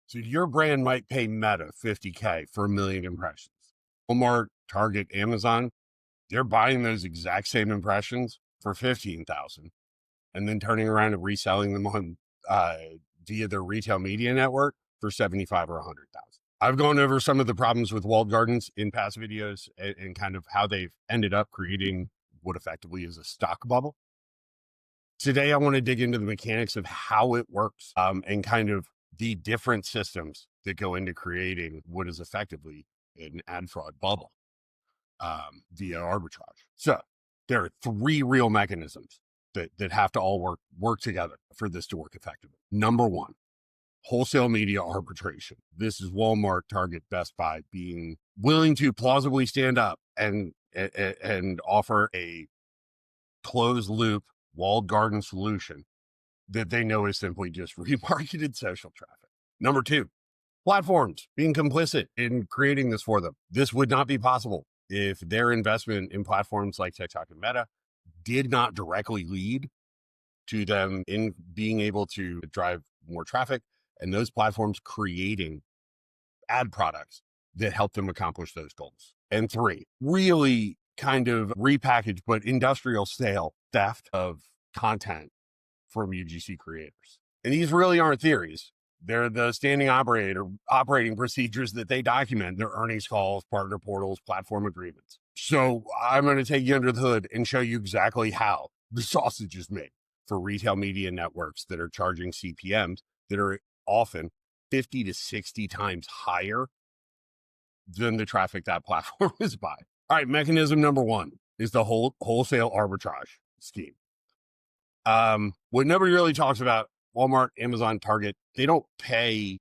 So your brand might pay Meta $50K for 1 million impressions. Walmart, Target, Amazon, they're buying those exact same impressions for 15,000 and then turning around and reselling them on via their retail media network for 75 or 100,000. I've gone over some of the problems with walled gardens in past videos and kind of how they've ended up creating what effectively is a stock bubble. Today, I want to dig into the mechanics of how it works and kind of the different systems that go into creating what is effectively an ad fraud bubble via arbitrage. So there are 3 real mechanisms that have to all work together for this to work effectively. Number 1, wholesale media arbitration. This is Walmart, Target, Best Buy being willing to plausibly stand up and offer a closed loop walled garden solution that they know is simply just remarketed social traffic. Number 2, platforms being complicit in creating this for them. This would not be possible if their investment in platforms like TikTok and Meta did not directly lead to them in being able to drive more traffic and those platforms creating ad products that help them accomplish those goals. And 3, really kind of repackaged but industrial scale theft of content from UGC creators. And these really aren't theories. They're the standing operating procedures that they document, their earnings calls, partner portals, platform agreements. So I'm going to take you under the hood and show you exactly how the sausage is made for retail media networks that are charging CPMs that are often 50 to 60 times higher than the traffic that platform is buying. All right, mechanism number 1 is the wholesale arbitrage scheme. What nobody really talks about, Walmart, Amazon, Target, they don't pay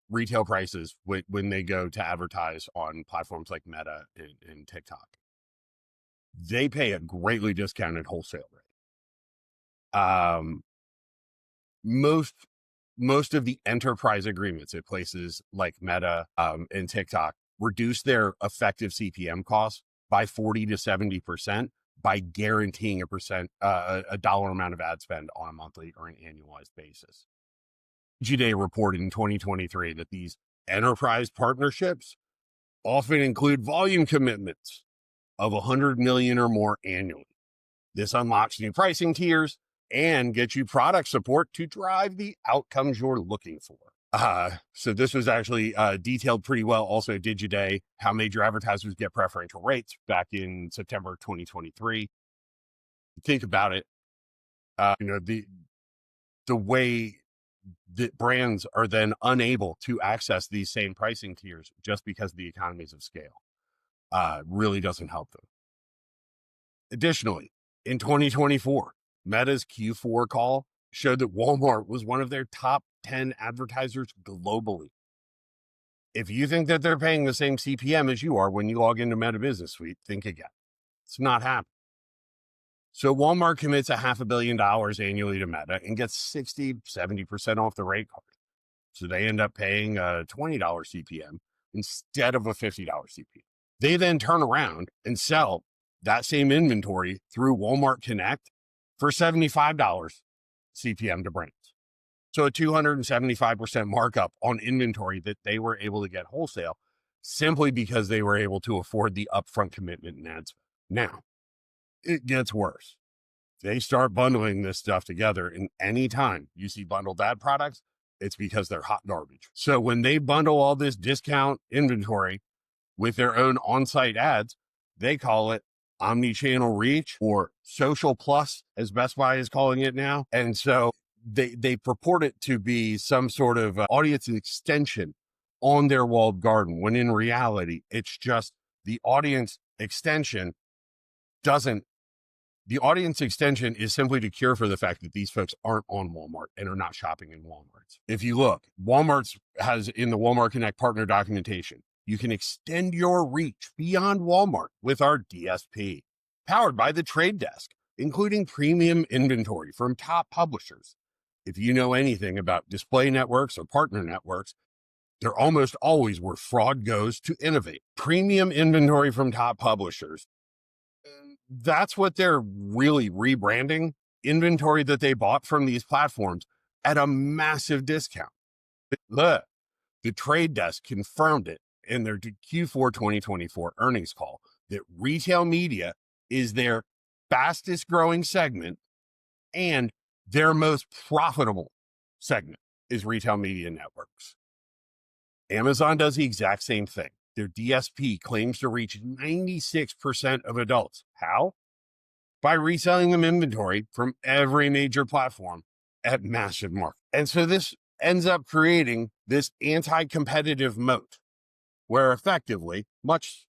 retail prices when they go to advertise on platforms like Meta and TikTok. They pay a greatly discounted wholesale rate. Most of the enterprise agreements at places like Meta and TikTok reduce their effective CPM costs by 40 to 70% by guaranteeing a dollar amount of ad spend on a monthly or an annualized basis. GDay reported in 2023 that these enterprise partnerships often include volume commitments of 100 million or more annually. This unlocks new pricing tiers and gets you product support to drive the outcomes you're looking for. So this was actually detailed pretty well. Also, Digiday, how major advertisers get preferential rates back in September 2023. Think about it. The way that brands are then unable to access these same pricing tiers just because of the economies of scale really doesn't help them. Additionally, in 2024, Meta's Q4 call showed that Walmart was one of their top 10 advertisers globally. If you think that they're paying the same CPM as you are when you log into Meta Business Suite, think again. It's not happening. So Walmart commits $500 million annually to Meta and gets 60, 70% off the rate card. So they end up paying a $20 CPM instead of a $50 CPM. They then turn around and sell that same inventory through Walmart Connect for $75 CPM to brands. So a 275% markup on inventory that they were able to get wholesale simply because they were able to afford the upfront commitment and ad spend. Now, it gets worse. They start bundling this stuff together, and anytime you see bundled ad products, it's because they're hot garbage. So when they bundle all this discount inventory with their own on-site ads, they call it omni-channel reach or social plus, as Best Buy is calling it now. And so they purport it to be some sort of audience extension on their walled garden, when in reality, it's just the audience extension is simply to cure for the fact that these folks aren't on Walmart and are not shopping in Walmarts. If you look, Walmart's has in the Walmart Connect partner documentation, you can extend your reach beyond Walmart with our DSP, powered by the Trade Desk, including premium inventory from top publishers. If you know anything about display networks or partner networks, they're almost always where fraud goes to innovate. Premium inventory from top publishers. That's what they're really rebranding, inventory that they bought from these platforms at a massive discount. The trade desk confirmed it in their Q4 2024 earnings call that retail media is their fastest growing segment and their most profitable segment is retail media networks. Amazon does the exact same thing. Their DSP claims to reach 96% of adults. How? By reselling them inventory from every major platform at massive markup. And so this ends up creating this anti-competitive moat where effectively, much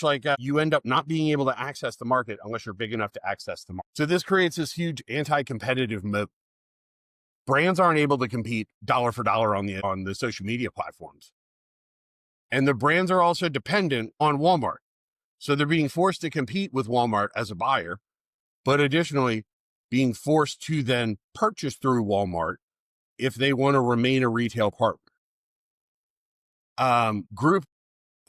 like you end up not being able to access the market unless you're big enough to access the market. So this creates this huge anti-competitive moat. Brands aren't able to compete dollar for dollar on the social media platforms. And the brands are also dependent on Walmart. So they're being forced to compete with Walmart as a buyer, but additionally being forced to then purchase through Walmart if they want to remain a retail partner. Group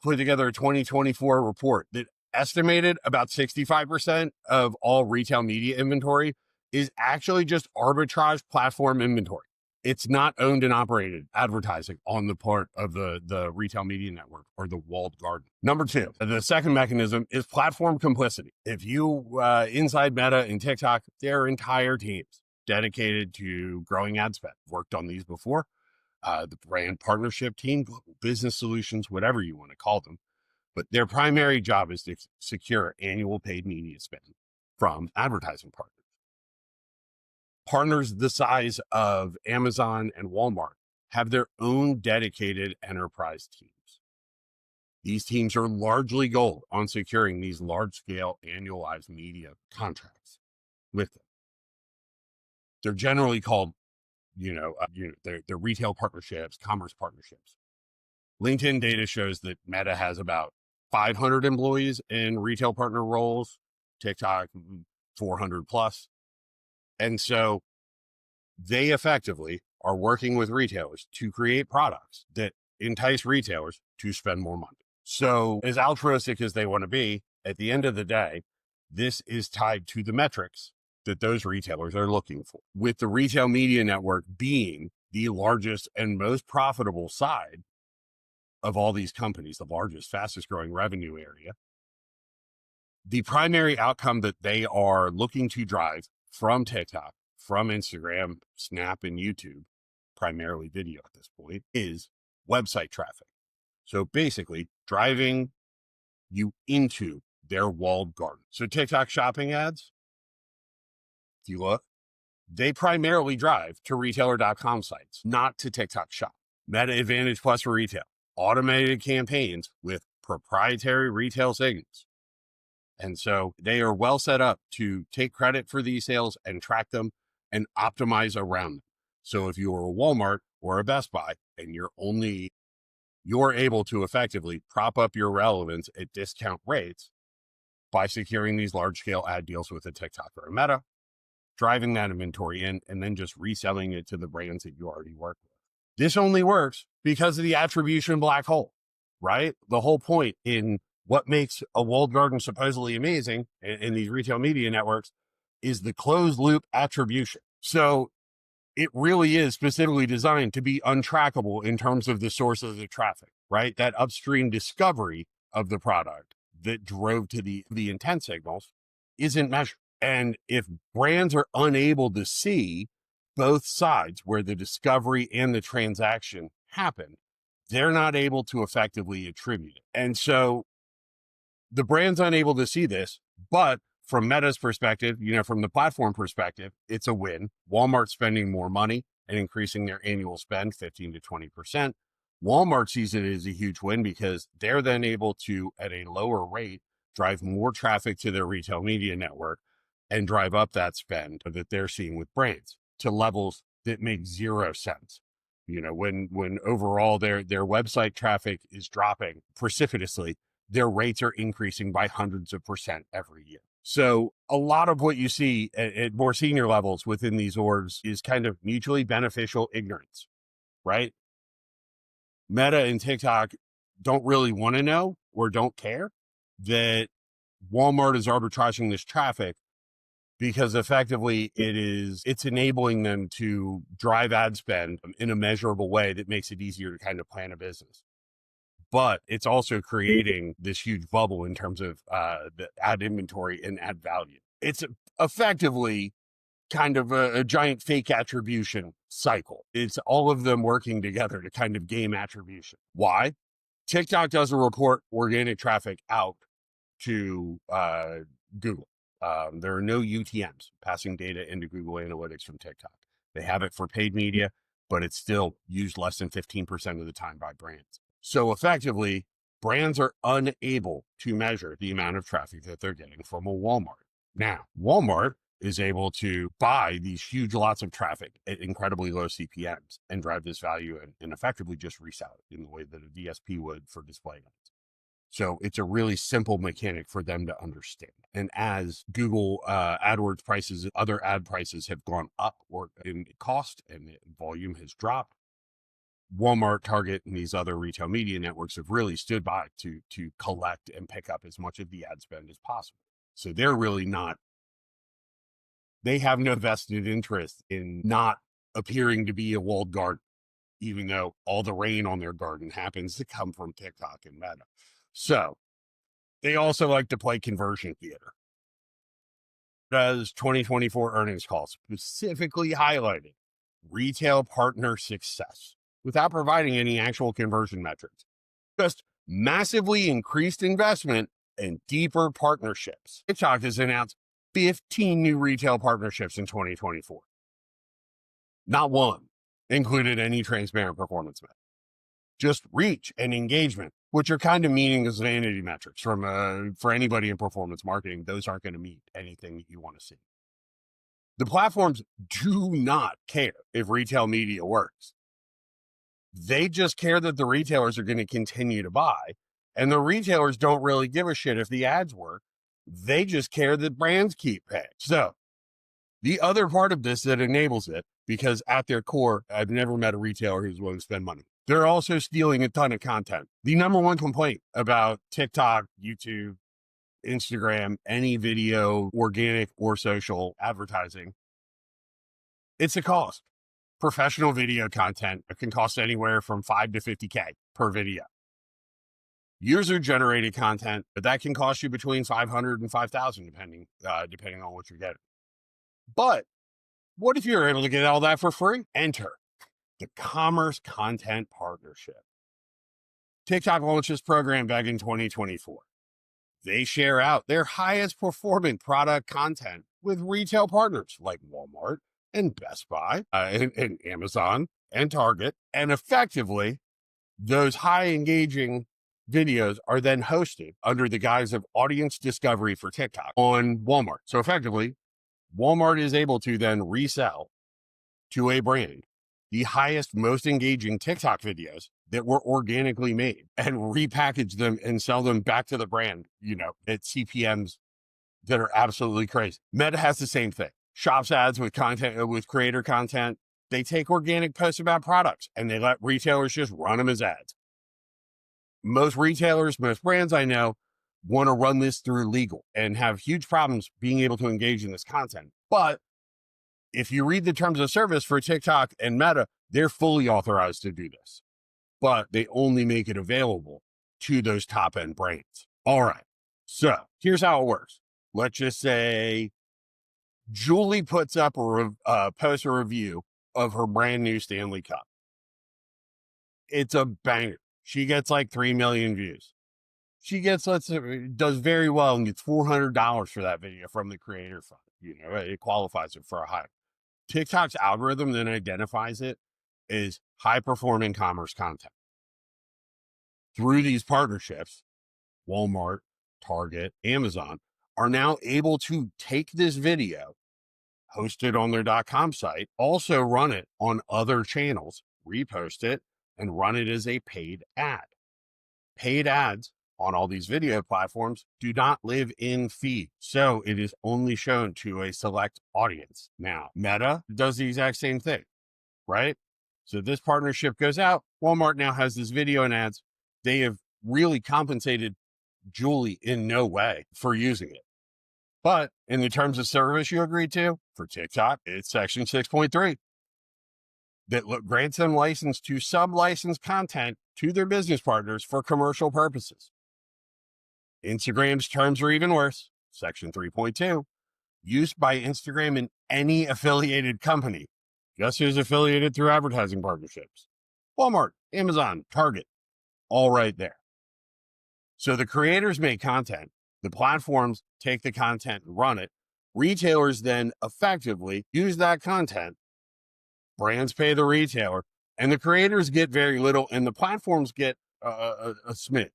put together a 2024 report that estimated about 65% of all retail media inventory is actually just arbitrage platform inventory. It's not owned and operated advertising on the part of the retail media network or the walled garden. Number two, the second mechanism is platform complicity. If you, inside Meta and TikTok, their entire teams dedicated to growing ad spend. Worked on these before. The brand partnership team, global business solutions, whatever you want to call them. But their primary job is to secure annual paid media spend from advertising partners. Partners the size of Amazon and Walmart have their own dedicated enterprise teams. These teams are largely gold on securing these large-scale annualized media contracts with them. They're generally called, they're retail partnerships, commerce partnerships. LinkedIn data shows that Meta has about 500 employees in retail partner roles, TikTok 400 plus. And so they effectively are working with retailers to create products that entice retailers to spend more money. So as altruistic as they want to be, at the end of the day, this is tied to the metrics that those retailers are looking for. With the retail media network being the largest and most profitable side of all these companies, the largest, fastest growing revenue area, the primary outcome that they are looking to drive from TikTok, from Instagram, Snap, and YouTube, primarily video at this point, is website traffic. So basically driving you into their walled garden. So TikTok shopping ads, if you look, they primarily drive to retailer.com sites, not to TikTok shop. Meta Advantage Plus for retail, automated campaigns with proprietary retail signals. And so they are well set up to take credit for these sales and track them and optimize around them. So if you're a Walmart or a Best Buy and you're able to effectively prop up your relevance at discount rates by securing these large scale ad deals with a TikTok or a Meta, driving that inventory in, and then just reselling it to the brands that you already work with. This only works because of the attribution black hole, right? The whole point in what makes a walled garden supposedly amazing in these retail media networks is the closed loop attribution. So it really is specifically designed to be untrackable in terms of the source of the traffic, right? That upstream discovery of the product that drove to the intent signals isn't measured. And if brands are unable to see both sides where the discovery and the transaction happen, they're not able to effectively attribute it. And so the brand's unable to see this, but from Meta's perspective, from the platform perspective, it's a win. Walmart's spending more money and increasing their annual spend 15 to 20%. Walmart sees it as a huge win because they're then able to, at a lower rate, drive more traffic to their retail media network and drive up that spend that they're seeing with brands to levels that make zero sense. When overall their website traffic is dropping precipitously, their rates are increasing by hundreds of percent every year. So a lot of what you see at more senior levels within these orgs is kind of mutually beneficial ignorance, right? Meta and TikTok don't really want to know or don't care that Walmart is arbitraging this traffic because effectively it's enabling them to drive ad spend in a measurable way that makes it easier to kind of plan a business. But it's also creating this huge bubble in terms of the ad inventory and ad value. It's effectively kind of a giant fake attribution cycle. It's all of them working together to kind of game attribution. Why? TikTok doesn't report organic traffic out to Google. There are no UTMs passing data into Google Analytics from TikTok. They have it for paid media, but it's still used less than 15% of the time by brands. So effectively, brands are unable to measure the amount of traffic that they're getting from a Walmart. Now, Walmart is able to buy these huge lots of traffic at incredibly low CPMs and drive this value and effectively just resell it in the way that a DSP would for display ads. So it's a really simple mechanic for them to understand. And as Google AdWords prices, other ad prices have gone up or in cost and volume has dropped, Walmart, Target, and these other retail media networks have really stood by to collect and pick up as much of the ad spend as possible. So they're really not, they have no vested interest in not appearing to be a walled garden, even though all the rain on their garden happens to come from TikTok and Meta. So they also like to play conversion theater. Meta's 2024 earnings call specifically highlighted retail partner success without providing any actual conversion metrics. Just massively increased investment and deeper partnerships. TikTok has announced 15 new retail partnerships in 2024. Not one included any transparent performance metrics. Just reach and engagement, which are kind of meaningless vanity metrics for anybody in performance marketing. Those aren't going to meet anything that you want to see. The platforms do not care if retail media works. They just care that the retailers are going to continue to buy, and the retailers don't really give a shit if the ads work. They just care that brands keep paying. So the other part of this that enables it, because at their core, I've never met a retailer who's willing to spend money. They're also stealing a ton of content. The number one complaint about TikTok, YouTube, Instagram, any video, organic or social advertising, it's the cost. Professional video content can cost anywhere from $5 to $50K per video. User-generated content, that can cost you between $500 and $5,000, depending on what you're getting. But what if you're able to get all that for free? Enter the Commerce Content Partnership. TikTok launched this program back in 2024. They share out their highest performing product content with retail partners like Walmart and Best Buy and Amazon and Target. And effectively, those high engaging videos are then hosted under the guise of audience discovery for TikTok on Walmart. So effectively, Walmart is able to then resell to a brand the highest, most engaging TikTok videos that were organically made and repackage them and sell them back to the brand, at CPMs that are absolutely crazy. Meta has the same thing. Shops ads with content, with creator content. They take organic posts about products and they let retailers just run them as ads. Most retailers, most brands I know want to run this through legal and have huge problems being able to engage in this content. But if you read the terms of service for TikTok and Meta, they're fully authorized to do this, but they only make it available to those top end brands. All right. So here's how it works. Let's just say Julie puts up posts a review of her brand new Stanley Cup. It's a banger. She gets like 3 million views. She does very well and gets $400 for that video from the creator fund. It qualifies it for a high. TikTok's algorithm then identifies it as high performing commerce content. Through these partnerships, Walmart, Target, Amazon are now able to take this video, host it on their .com site, also run it on other channels, repost it, and run it as a paid ad. Paid ads on all these video platforms do not live in feed, so it is only shown to a select audience. Now, Meta does the exact same thing, right? So this partnership goes out. Walmart now has this video and ads. They have really compensated Julie in no way for using it. But in the terms of service you agreed to for TikTok, it's section 6.3 that grants them license to sub-license content to their business partners for commercial purposes. Instagram's terms are even worse. Section 3.2, used by Instagram in any affiliated company. Guess who's affiliated through advertising partnerships? Walmart, Amazon, Target, all right there. So the creators make content, the platforms take the content and run it. Retailers then effectively use that content. Brands pay the retailer, and the creators get very little, and the platforms get a smidge.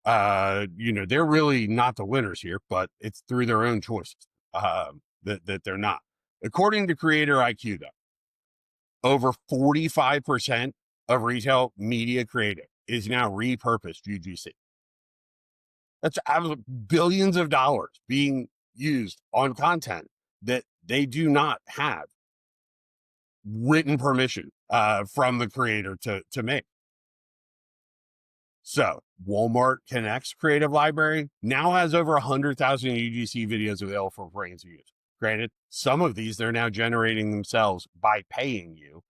They're really not the winners here, but it's through their own choices that they're not. According to Creator IQ, though, over 45% of retail media creative is now repurposed UGC. That's billions of dollars being used on content that they do not have written permission from the creator to make. So Walmart Connect's creative library now has over 100,000 UGC videos available for brands to use. Granted, some of these they're now generating themselves by paying you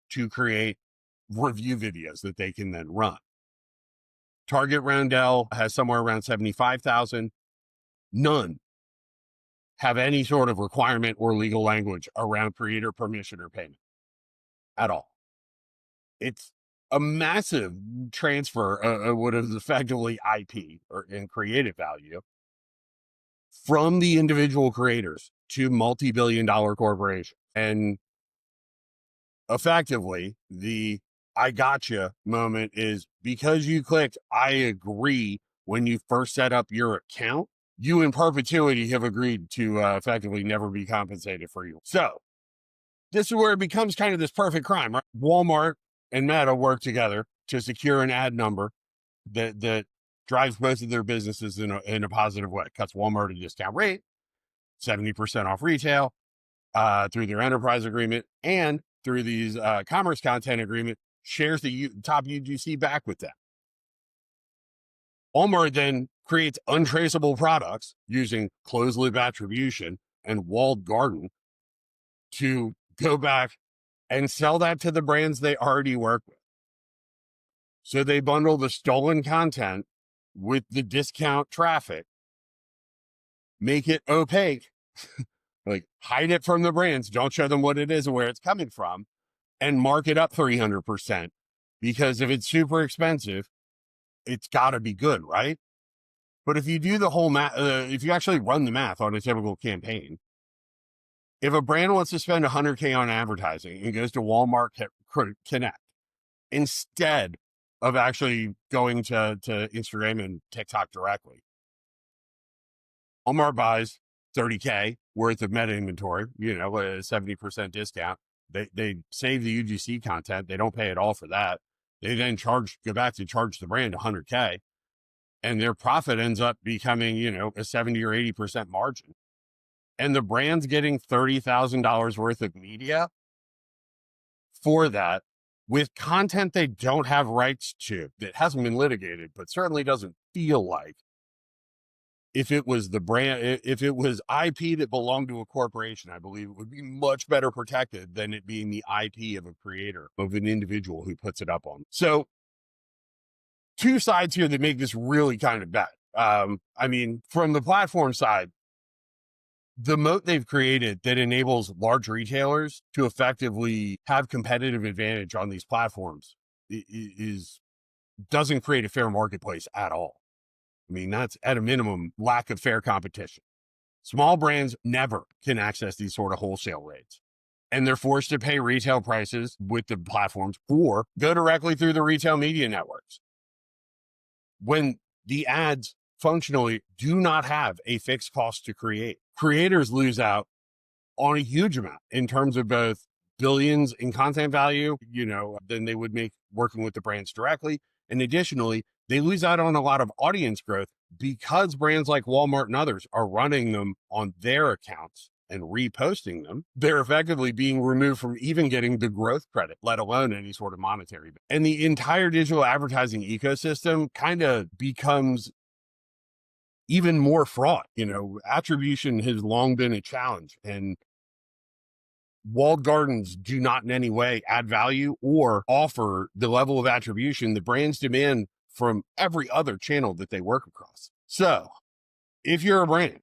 to create review videos that they can then run. Target Roundel has somewhere around 75,000. None have any sort of requirement or legal language around creator permission or payment at all. It's a massive transfer of what is effectively IP in creative value from the individual creators to multi-billion-dollar corporations. And effectively, the I gotcha moment is because you clicked I agree when you first set up your account, you in perpetuity have agreed to effectively never be compensated for you. So this is where it becomes kind of this perfect crime, right? Walmart and Meta work together to secure an ad number that drives both of their businesses in a positive way. Cuts Walmart a discount rate, 70% off retail through their enterprise agreement, and through these commerce content agreement, shares the top UGC back with them. Walmart then creates untraceable products using closed loop attribution and walled garden to go back and sell that to the brands they already work with. So they bundle the stolen content with the discount traffic, make it opaque, like hide it from the brands, don't show them what it is and where it's coming from, and mark it up 300%. Because if it's super expensive, it's got to be good, right? But if you do the whole math, if you actually run the math on a typical campaign, if a brand wants to spend $100K on advertising and goes to Walmart Connect, instead of actually going to Instagram and TikTok directly, Walmart buys $30K worth of meta inventory, a 70% discount. They save the UGC content. They don't pay at all for that. They then go back to charge the brand $100K, and their profit ends up becoming, a 70 or 80% margin. And the brand's getting $30,000 worth of media for that with content they don't have rights to, that hasn't been litigated, but certainly doesn't feel like. If it was the brand, if it was IP that belonged to a corporation, I believe it would be much better protected than it being the IP of a creator, of an individual who puts it up on. So two sides here that make this really kind of bad. From the platform side, the moat they've created that enables large retailers to effectively have competitive advantage on these platforms doesn't create a fair marketplace at all. That's at a minimum lack of fair competition. Small brands never can access these sort of wholesale rates, and they're forced to pay retail prices with the platforms or go directly through the retail media networks. When the ads functionally do not have a fixed cost to create, creators lose out on a huge amount in terms of both billions in content value, than they would make working with the brands directly. And additionally, they lose out on a lot of audience growth because brands like Walmart and others are running them on their accounts and reposting them. They're effectively being removed from even getting the growth credit, let alone any sort of monetary. And the entire digital advertising ecosystem kind of becomes even more fraud. Attribution has long been a challenge, and walled gardens do not in any way add value or offer the level of attribution that brands demand from every other channel that they work across. So if you're a brand,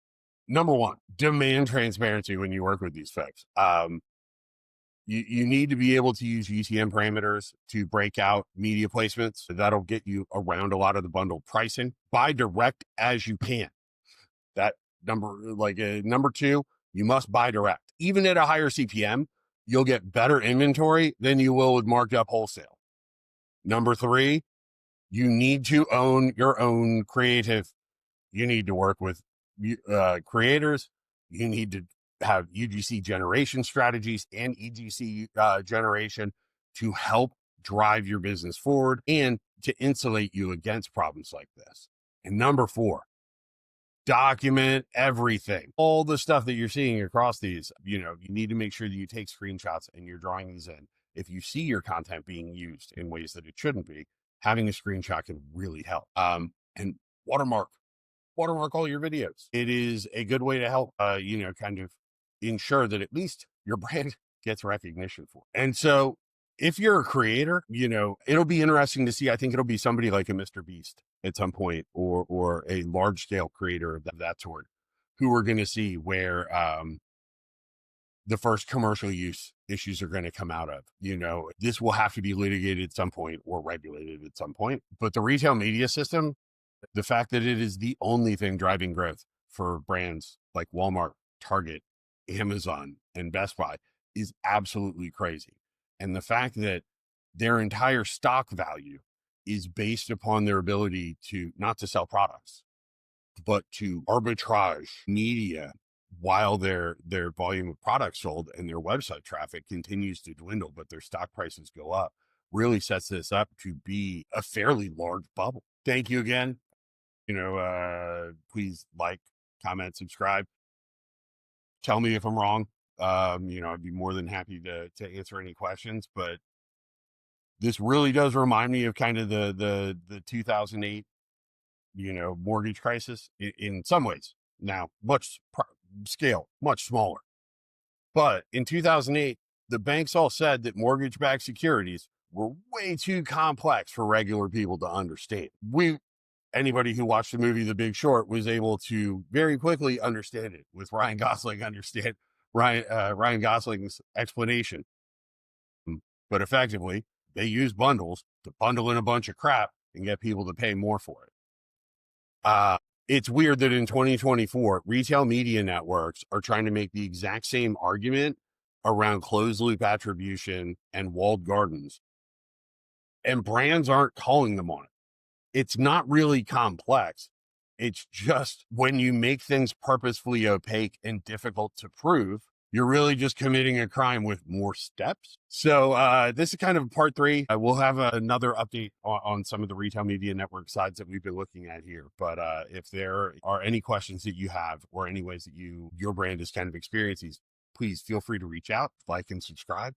number one, demand transparency when you work with these folks. You need to be able to use UTM parameters to break out media placements. That'll get you around a lot of the bundle pricing. Buy direct as you can. That number two, you must buy direct. Even at a higher CPM, you'll get better inventory than you will with marked up wholesale. Number three, you need to own your own creative. You need to work with creators. You need to have UGC generation strategies and EGC generation to help drive your business forward and to insulate you against problems like this. And number four, document everything. All the stuff that you're seeing across these, you need to make sure that you take screenshots and you're drawing these in. If you see your content being used in ways that it shouldn't be, having a screenshot can really help. And watermark all your videos. It is a good way to help, kind of ensure that at least your brand gets recognition for it. And so if you're a creator, it'll be interesting to see. I think it'll be somebody like a Mr. Beast at some point, or a large scale creator of that sort, who we're going to see where the first commercial use issues are going to come out of. This will have to be litigated at some point or regulated at some point. But the retail media system, the fact that it is the only thing driving growth for brands like Walmart, Target, Amazon, and Best Buy is absolutely crazy. And the fact that their entire stock value is based upon their ability to not to sell products, but to arbitrage media while their volume of products sold and their website traffic continues to dwindle, but their stock prices go up, really sets this up to be a fairly large bubble. Thank you again. Please like, comment, subscribe. Tell me if I'm wrong. I'd be more than happy to answer any questions, but this really does remind me of kind of the 2008, mortgage crisis in some ways. Now, much smaller. But in 2008, the banks all said that mortgage-backed securities were way too complex for regular people to understand. Anybody who watched the movie The Big Short was able to very quickly understand it with Ryan Gosling's explanation. But effectively, they use bundles to bundle in a bunch of crap and get people to pay more for it. It's weird that in 2024, retail media networks are trying to make the exact same argument around closed loop attribution and walled gardens, and brands aren't calling them on it. It's not really complex. It's just when you make things purposefully opaque and difficult to prove, you're really just committing a crime with more steps. So this is kind of part 3. We'll have another update on some of the retail media network sides that we've been looking at here. But if there are any questions that you have or any ways that your brand is kind of experiencing, please feel free to reach out, like, and subscribe.